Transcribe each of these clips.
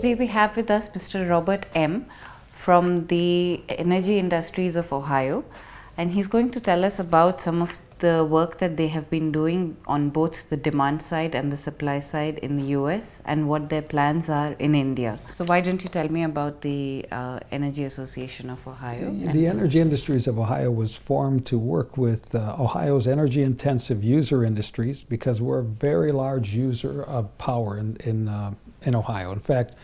Today we have with us Mr. Robert M. from the energy industries of Ohio, and he's going to tell us about some of the work that they have been doing on both the demand side and the supply side in the US and what their plans are in India. So why don't you tell me about the Energy Association of Ohio? The Energy Industries of Ohio was formed to work with Ohio's energy intensive user industries because we're a very large user of power in Ohio. In fact,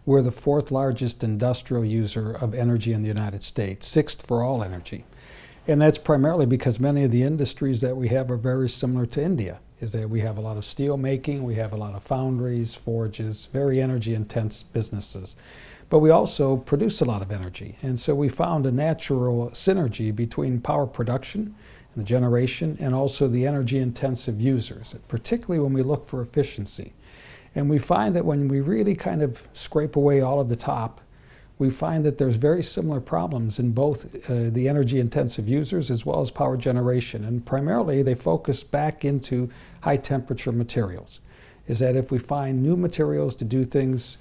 we're the fourth largest industrial user of energy in the United States, sixth for all energy. And that's primarily because many of the industries that we have are very similar to India, is that we have a lot of steel making, we have a lot of foundries, forges, very energy intense businesses. But we also produce a lot of energy. And so we found a natural synergy between power production and the generation and also the energy intensive users, particularly when we look for efficiency. And we find that when we really kind of scrape away all of the top, we find that there's very similar problems in both the energy intensive users as well as power generation. And primarily they focus back into high temperature materials. Is that if we find new materials to do things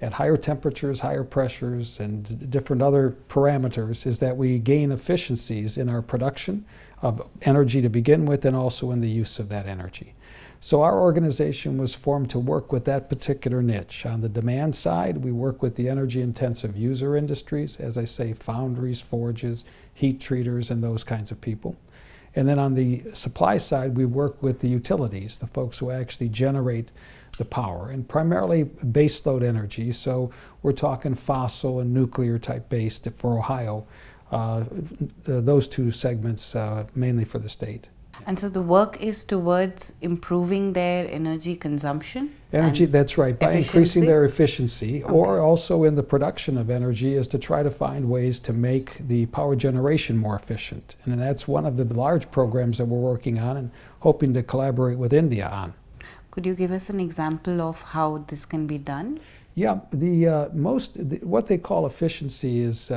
at higher temperatures, higher pressures, and different other parameters, is that we gain efficiencies in our production of energy to begin with and also in the use of that energy. So our organization was formed to work with that particular niche. On the demand side, we work with the energy intensive user industries, as I say, foundries, forges, heat treaters, and those kinds of people. And then on the supply side, we work with the utilities, the folks who actually generate the power, and primarily baseload energy. So we're talking fossil and nuclear type based for Ohio, those two segments mainly for the state. And so the work is towards improving their energy consumption? Energy, that's right, by increasing their efficiency, Okay. or also in the production of energy is to try to find ways to make the power generation more efficient. And that's one of the large programs that we're working on and hoping to collaborate with India on. Could you give us an example of how this can be done? Yeah, what they call efficiency is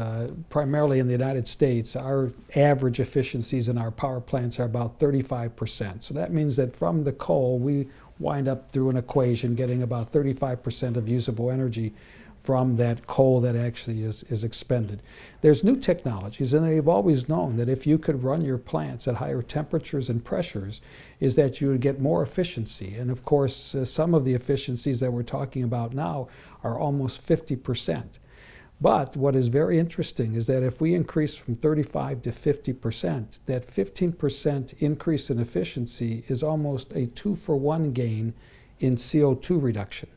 primarily in the United States. Our average efficiencies in our power plants are about 35%. So that means that from the coal, we wind up through an equation getting about 35% of usable energy from that coal that actually is expended. There's new technologies, and they've always known that if you could run your plants at higher temperatures and pressures, is that you would get more efficiency. And of course, some of the efficiencies that we're talking about now are almost 50%. But what is very interesting is that if we increase from 35 to 50%, that 15% increase in efficiency is almost a 2-for-1 gain in CO2 reduction.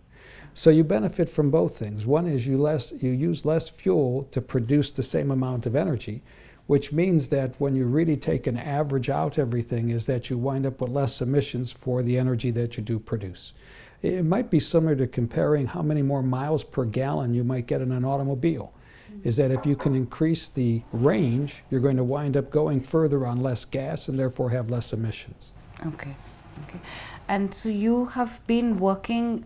So you benefit from both things. One is you use less fuel to produce the same amount of energy, which means that when you really take an average out everything is that you wind up with less emissions for the energy that you do produce. It might be similar to comparing how many more miles per gallon you might get in an automobile. Is that if you can increase the range, you're going to wind up going further on less gas and therefore have less emissions. Okay. Okay. And so you have been working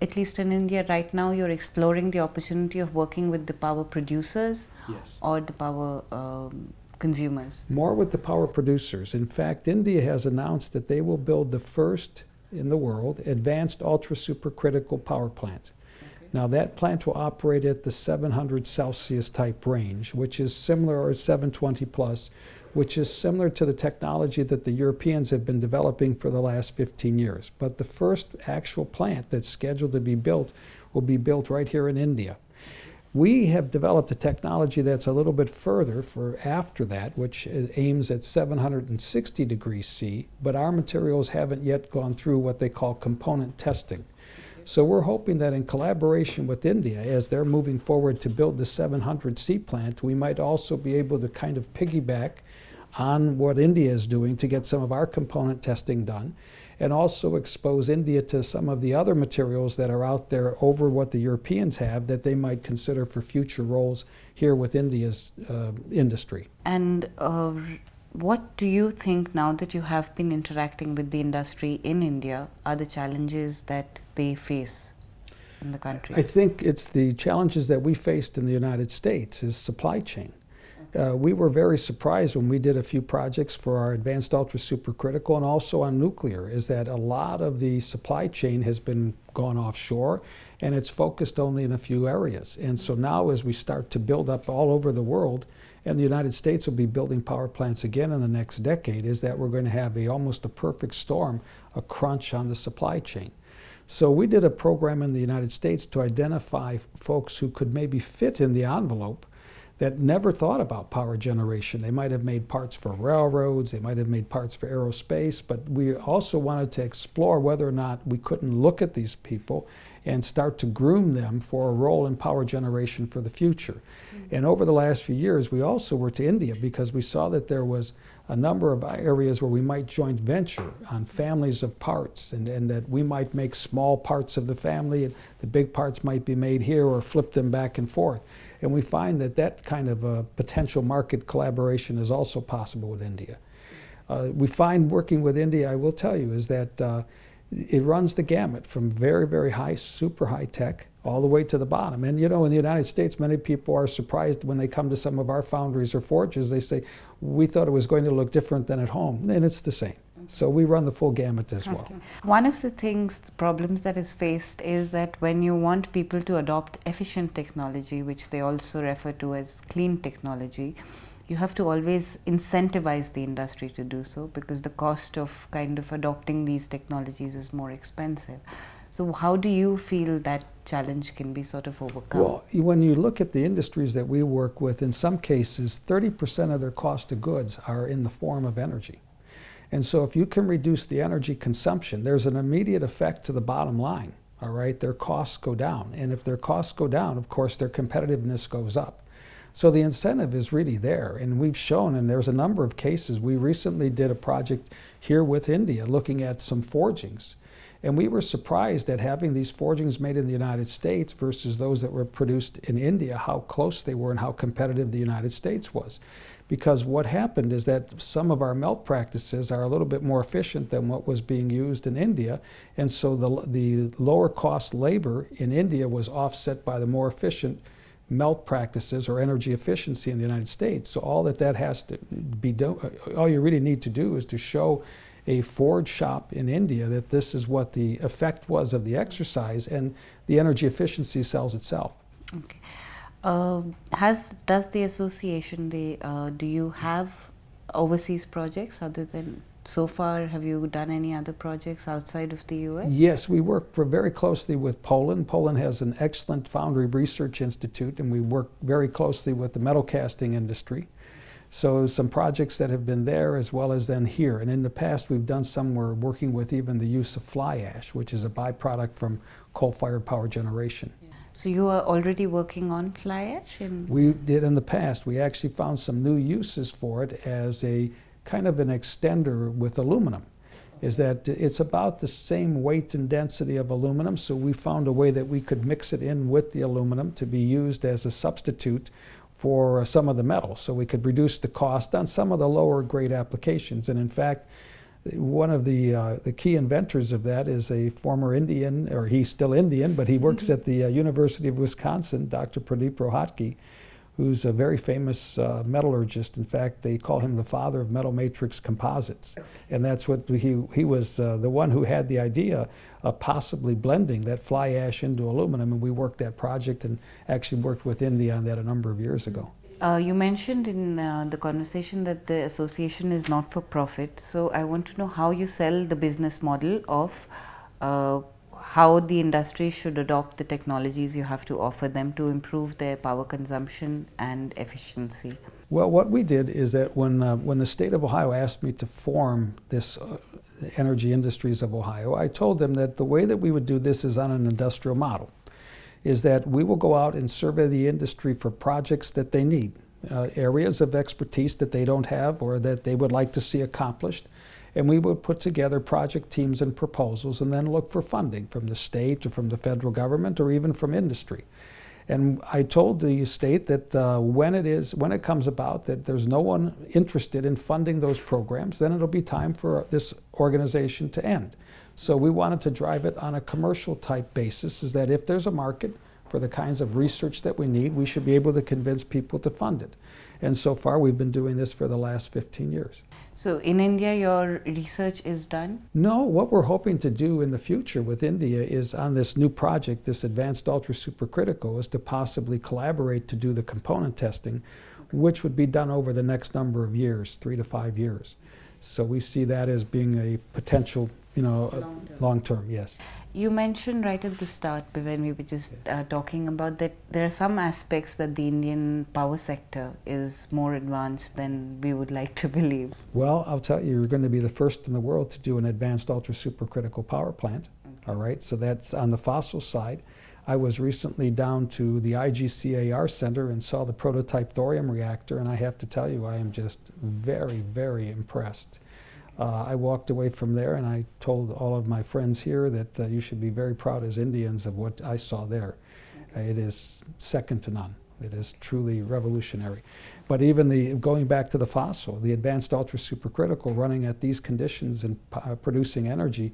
at least in India right now, you're exploring the opportunity of working with the power producers. Yes. Or the power consumers? More with the power producers. In fact, India has announced that they will build the first in the world advanced ultra supercritical power plant. Okay. Now that plant will operate at the 700 Celsius type range, which is similar, or 720 plus, which is similar to the technology that the Europeans have been developing for the last 15 years. But the first actual plant that's scheduled to be built will be built right here in India. We have developed a technology that's a little bit further for after that, which aims at 760 degrees C, but our materials haven't yet gone through what they call component testing. So we're hoping that in collaboration with India, as they're moving forward to build the 700C plant, we might also be able to kind of piggyback on what India is doing to get some of our component testing done, and also expose India to some of the other materials that are out there over what the Europeans have that they might consider for future roles here with India's industry. And what do you think, now that you have been interacting with the industry in India, are the challenges that they face in the country? I think it's the challenges that we faced in the United States is supply chain. We were very surprised when we did a few projects for our advanced ultra supercritical and also on nuclear, is that a lot of the supply chain has been gone offshore and it's focused only in a few areas. And so now as we start to build up all over the world, and the United States will be building power plants again in the next decade, is that we're going to have almost a perfect storm, a crunch on the supply chain. So we did a program in the United States to identify folks who could maybe fit in the envelope that never thought about power generation. They might have made parts for railroads, they might have made parts for aerospace, but we also wanted to explore whether or not we couldn't look at these people and start to groom them for a role in power generation for the future. And over the last few years, we also were to India because we saw that there was a number of areas where we might joint venture on families of parts, and that we might make small parts of the family, and the big parts might be made here or flip them back and forth. And we find that that kind of a potential market collaboration is also possible with India. We find working with India, I will tell you, is that it runs the gamut from very, very high, super high tech, all the way to the bottom. And you know, in the United States, many people are surprised when they come to some of our foundries or forges. They say, we thought it was going to look different than at home, and it's the same. So we run the full gamut as well. One of the problems that is faced is that when you want people to adopt efficient technology, which they also refer to as clean technology, you have to always incentivize the industry to do so, because the cost of kind of adopting these technologies is more expensive. So how do you feel that challenge can be sort of overcome? Well, when you look at the industries that we work with, in some cases, 30% of their cost of goods are in the form of energy. And so if you can reduce the energy consumption, there's an immediate effect to the bottom line, all right? Their costs go down. And if their costs go down, of course, their competitiveness goes up. So the incentive is really there, and we've shown, and there's a number of cases. We recently did a project here with India looking at some forgings, and we were surprised at having these forgings made in the United States versus those that were produced in India, how close they were and how competitive the United States was. Because what happened is that some of our melt practices are a little bit more efficient than what was being used in India, and so the lower cost labor in India was offset by the more efficient melt practices or energy efficiency in the United States. So all that has to be done, all you really need to do is to show a forge shop in India that this is what the effect was of the exercise, and the energy efficiency sells itself. Okay. Does the association, do you have overseas projects other than, so far, have you done any other projects outside of the US? Yes, we work very closely with Poland. Poland has an excellent foundry research institute, and we work very closely with the metal casting industry. So some projects that have been there as well as then here. And in the past, we've done some, we're working with even the use of fly ash, which is a byproduct from coal-fired power generation. So you are already working on fly ash? We did in the past. We actually found some new uses for it as a kind of an extender with aluminum. Is that it's about the same weight and density of aluminum, so we found a way that we could mix it in with the aluminum to be used as a substitute for some of the metal, so we could reduce the cost on some of the lower grade applications. And in fact, one of the key inventors of that is a former Indian, or he's still Indian, but he works at the University of Wisconsin, Dr. Pradeep Rohatgi, who's a very famous metallurgist. In fact, they call him the father of metal matrix composites. And that's what he was the one who had the idea of possibly blending that fly ash into aluminum, and we worked that project and actually worked with India on that a number of years ago. You mentioned in the conversation that the association is not for profit, so I want to know how you sell the business model of how the industry should adopt the technologies you have to offer them to improve their power consumption and efficiency. Well, what we did is that when the state of Ohio asked me to form this Energy Industries of Ohio, I told them that the way that we would do this is on an industrial model, is that we will go out and survey the industry for projects that they need, areas of expertise that they don't have or that they would like to see accomplished. And we would put together project teams and proposals and then look for funding from the state or from the federal government or even from industry. And I told the state that when it comes about that there's no one interested in funding those programs, then it'll be time for this organization to end. So we wanted to drive it on a commercial type basis, is that if there's a market for the kinds of research that we need, we should be able to convince people to fund it. And so far we've been doing this for the last 15 years. So in India, your research is done? No, what we're hoping to do in the future with India is on this new project, this advanced ultra supercritical, is to possibly collaborate to do the component testing, which would be done over the next number of years, 3 to 5 years. So we see that as being a potential, long term, yes. You mentioned right at the start when we were just talking about that there are some aspects that the Indian power sector is more advanced than we would like to believe. Well, I'll tell you, you're going to be the first in the world to do an advanced ultra supercritical power plant. Okay. All right, so that's on the fossil side. I was recently down to the IGCAR Center and saw the prototype thorium reactor, and I have to tell you, I am just very, very impressed. I walked away from there and I told all of my friends here that you should be very proud as Indians of what I saw there. It is second to none. It is truly revolutionary. But even going back to the fossil, the advanced ultra supercritical running at these conditions and producing energy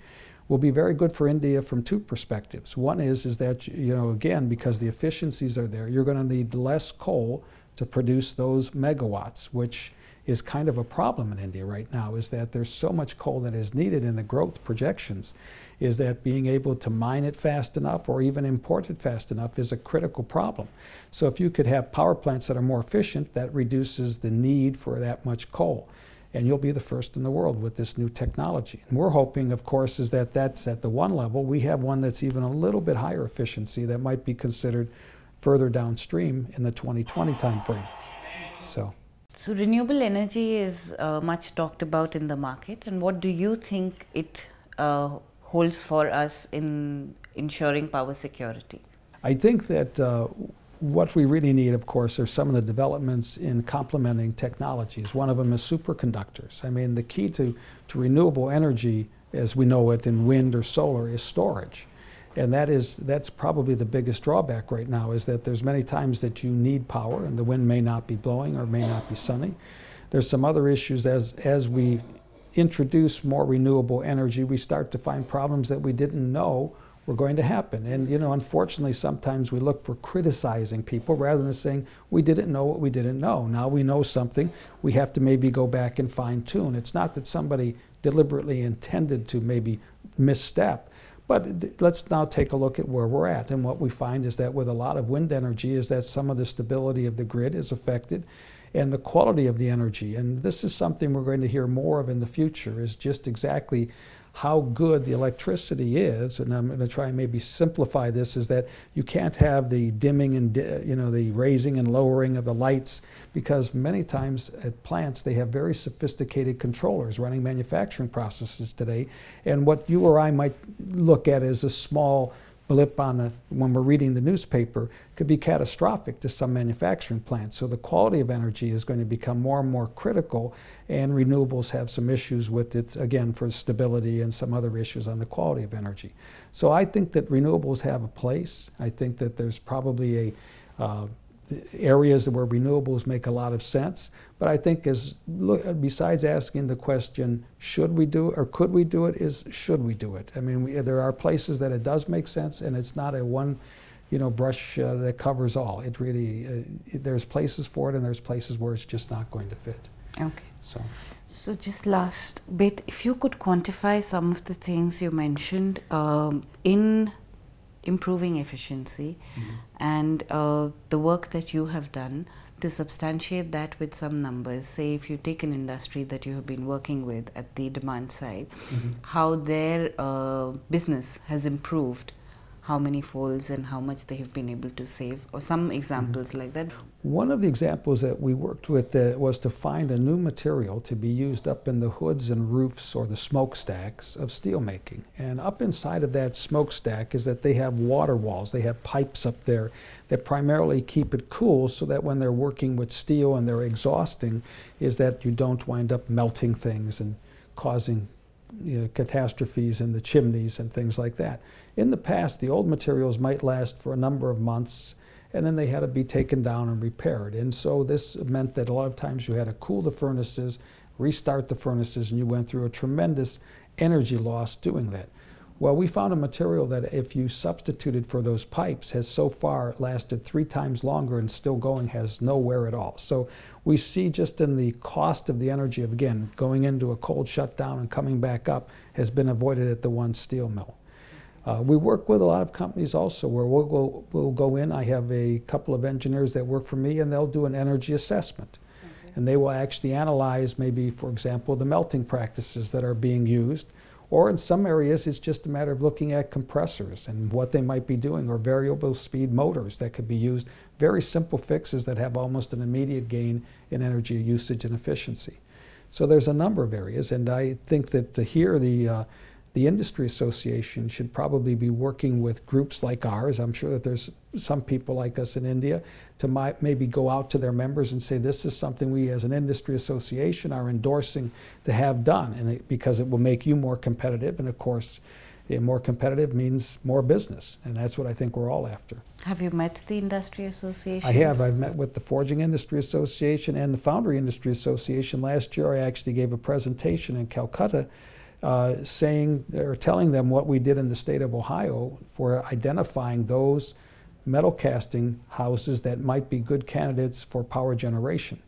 will be very good for India from two perspectives. One is that, again, because the efficiencies are there, you're going to need less coal to produce those megawatts, which is kind of a problem in India right now, is that there's so much coal that is needed in the growth projections, is that being able to mine it fast enough or even import it fast enough is a critical problem. So if you could have power plants that are more efficient, that reduces the need for that much coal. And you'll be the first in the world with this new technology. And we're hoping, of course, is that that's at the one level. We have one that's even a little bit higher efficiency that might be considered further downstream in the 2020 timeframe. So renewable energy is much talked about in the market, and what do you think it holds for us in ensuring power security? I think that what we really need, of course, are some of the developments in complementing technologies. One of them is superconductors. I mean, the key to renewable energy, as we know it in wind or solar, is storage. And that's probably the biggest drawback right now, is that there's many times that you need power and the wind may not be blowing or may not be sunny. There's some other issues as we introduce more renewable energy, we start to find problems that we didn't know were going to happen. And unfortunately, sometimes we look for criticizing people rather than saying, we didn't know what we didn't know. Now we know something, we have to maybe go back and fine tune. It's not that somebody deliberately intended to maybe misstep. But let's now take a look at where we're at. And what we find is that with a lot of wind energy is that some of the stability of the grid is affected and the quality of the energy. And this is something we're going to hear more of in the future, is just exactly how good the electricity is. And I'm going to try and maybe simplify this, is that you can't have the dimming and the raising and lowering of the lights, because many times at plants they have very sophisticated controllers running manufacturing processes today, and what you or I might look at as a small blip when we're reading the newspaper could be catastrophic to some manufacturing plants. So the quality of energy is going to become more and more critical, and renewables have some issues with it, again, for stability and some other issues on the quality of energy. So I think that renewables have a place. I think that there's probably areas where renewables make a lot of sense, but I think besides asking the question, should we do it or could we do it, is should we do it? I mean, there are places that it does make sense, and it's not a one brush that covers all. It really, there's places for it and there's places where it's just not going to fit. Okay. So just last bit, if you could quantify some of the things you mentioned in improving efficiency, and the work that you have done to substantiate that with some numbers. Say if you take an industry that you have been working with at the demand side, how their business has improved, how many folds and how much they have been able to save, or some examples like that. One of the examples that we worked with was to find a new material to be used up in the hoods and roofs or the smokestacks of steel making. And up inside of that smokestack is that they have water walls, they have pipes up there that primarily keep it cool, so that when they're working with steel and they're exhausting, is that you don't wind up melting things and causing catastrophes in the chimneys and things like that. In the past, the old materials might last for a number of months, and then they had to be taken down and repaired. And so this meant that a lot of times you had to cool the furnaces, restart the furnaces, and you went through a tremendous energy loss doing that. Well, we found a material that if you substituted for those pipes has so far lasted 3 times longer and still going, has no wear at all. So we see just in the cost of the energy of, again, going into a cold shutdown and coming back up has been avoided at the one steel mill. We work with a lot of companies also where we'll go in. I have a couple of engineers that work for me, and they'll do an energy assessment. Okay. And they will actually analyze maybe, for example, the melting practices that are being used. Or in some areas, it's just a matter of looking at compressors and what they might be doing, or variable speed motors that could be used. Very simple fixes that have almost an immediate gain in energy usage and efficiency. So there's a number of areas, and I think that here the industry association should probably be working with groups like ours. I'm sure that there's some people like us in India to maybe go out to their members and say, this is something we as an industry association are endorsing to have done, and because it will make you more competitive, and of course more competitive means more business, and that's what I think we're all after. Have you met the industry association? I have. I've met with the Forging Industry Association and the Foundry Industry Association. Last year I actually gave a presentation in Calcutta saying or telling them what we did in the state of Ohio for identifying those metal casting houses that might be good candidates for power generation.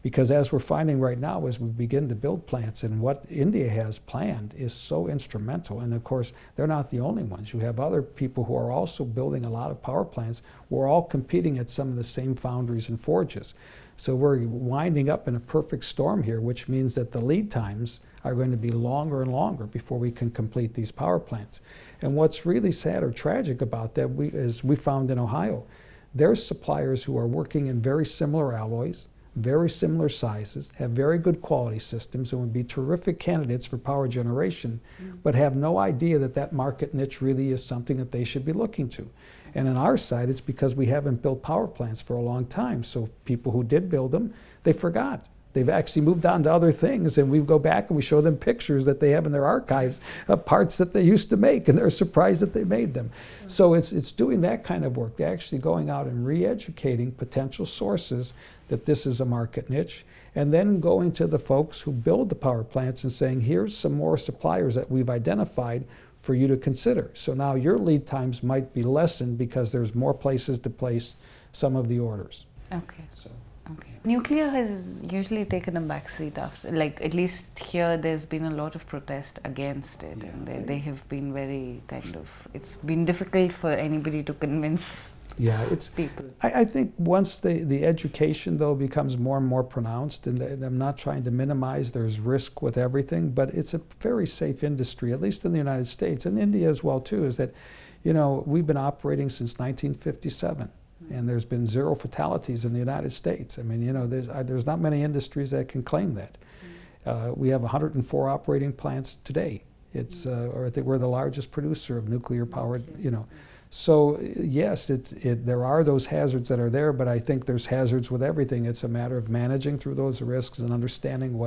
Because as we're finding right now, as we begin to build plants, and what India has planned is so instrumental. And of course, they're not the only ones. You have other people who are also building a lot of power plants. We're all competing at some of the same foundries and forges. So we're winding up in a perfect storm here, which means that the lead times are going to be longer and longer before we can complete these power plants. And what's really sad or tragic about that is we found in Ohio, there's suppliers who are working in very similar alloys, very similar sizes, have very good quality systems, and would be terrific candidates for power generation, but have no idea that that market niche really is something that they should be looking to. And on our side, it's because we haven't built power plants for a long time. So people who did build them, they forgot. They've actually moved on to other things, and we go back and we show them pictures that they have in their archives of parts that they used to make, and they're surprised that they made them. So it's doing that kind of work, actually going out and re-educating potential sources that this is a market niche, and then going to the folks who build the power plants and saying, here's some more suppliers that we've identified for you to consider. So now your lead times might be lessened because there's more places to place some of the orders. Okay. So. Okay. Nuclear has usually taken a backseat after, like at least here there's been a lot of protest against it, yeah, and they have been very kind of, it's been difficult for anybody to convince people. I think once the education though becomes more and more pronounced, and I'm not trying to minimize, there's risk with everything, but it's a very safe industry, at least in the United States, and India as well too, is that, you know, we've been operating since 1957. And there's been 0 fatalities in the United States. I mean, you know, there's not many industries that can claim that. We have 104 operating plants today. It's, or I think we're the largest producer of nuclear powered, you know. So yes, there are those hazards that are there, but I think there's hazards with everything. It's a matter of managing through those risks and understanding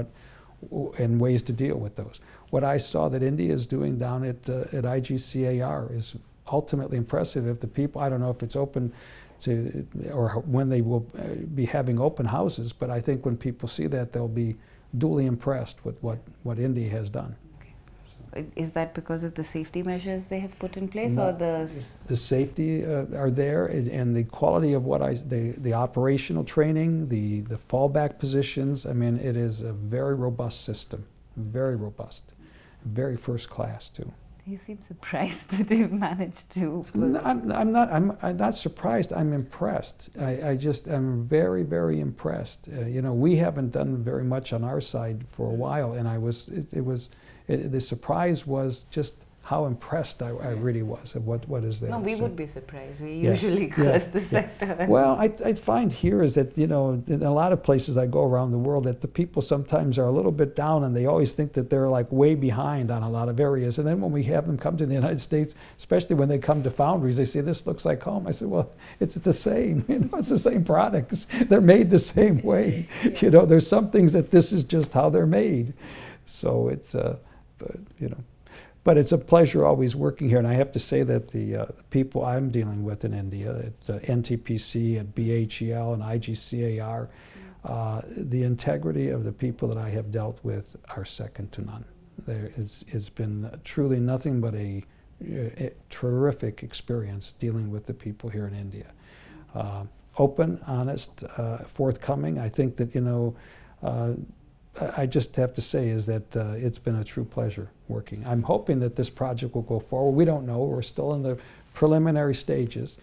and ways to deal with those. What I saw that India is doing down at IGCAR is ultimately impressive. If the people, I don't know if it's open to, or when they will be having open houses, but I think when people see that, they'll be duly impressed with what India has done. Okay. Is that because of the safety measures they have put in place, no, or the safety are there, and the quality of the operational training, the fallback positions. I mean, it is a very robust system, very robust, very first class too. You seem surprised that they've managed to. No, I'm not surprised. I'm impressed. I'm very, very impressed. You know, we haven't done very much on our side for a while, and the surprise was just how impressed I really was of what is there. No, we would be surprised. We usually cross the sector. Well, I find here is that, you know, in a lot of places I go around the world, that the people sometimes are a little bit down, and they always think that they're like way behind on a lot of areas. And then when we have them come to the United States, especially when they come to foundries, they say, this looks like home. I said, well, it's the same. You know, it's the same products. They're made the same way. You know, there's some things that this is just how they're made. So it's, but, you know. But it's a pleasure always working here, and I have to say that the people I'm dealing with in India, at NTPC, at BHEL, and IGCAR, the integrity of the people that I have dealt with are second to none. It's been truly nothing but a terrific experience dealing with the people here in India. Open, honest, forthcoming. I think that, you know, I just have to say is that it's been a true pleasure working. I'm hoping that this project will go forward. We don't know. We're still in the preliminary stages.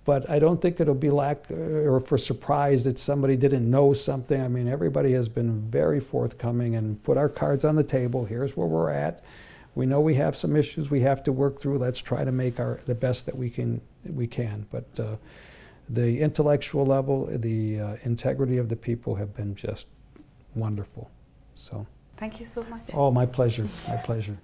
But I don't think it'll be or for surprise that somebody didn't know something. I mean, everybody has been very forthcoming and put our cards on the table. Here's where we're at. We know we have some issues we have to work through. Let's try to make the best that we can. But the intellectual level, the integrity of the people have been just wonderful. So. Thank you so much. Oh, my pleasure. My pleasure.